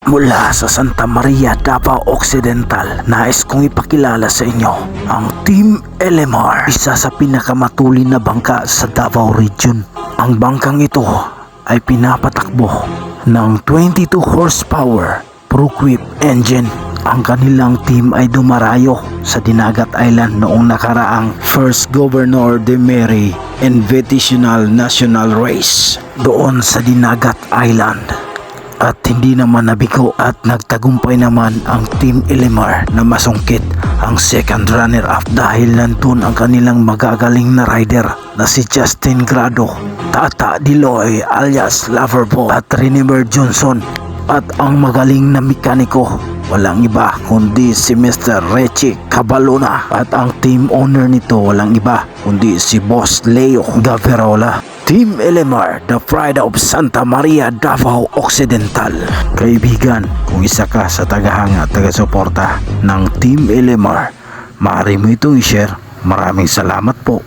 Mula sa Santa Maria, Davao Occidental, nais kong ipakilala sa inyo ang Team Elemar, isa sa pinakamatulin na bangka sa Davao Region. Ang bangkang ito ay pinapatakbo ng 22 horsepower ProQuip engine. Ang kanilang team ay dumarayo sa Dinagat Island noong nakaraang First Governor de Mary Invitational National Race doon sa Dinagat Island. At hindi naman nabigo at nagtagumpay naman ang Team Elemar na masungkit ang second runner-up dahil nandun ang kanilang magagaling na rider na si Justin Grado, Tata Diloy alias Loverboy at Renimer Johnson, at ang magaling na mekaniko walang iba kundi si Mr. Richie Cabalona, at ang team owner nito walang iba kundi si Boss Leo Gaverola. Team Elemar, the pride of Santa Maria, Davao Occidental. Kaibigan, kung isa ka sa tagahanga at taga-suporta ng Team Elemar, maaari mo itong i-share. Maraming salamat po.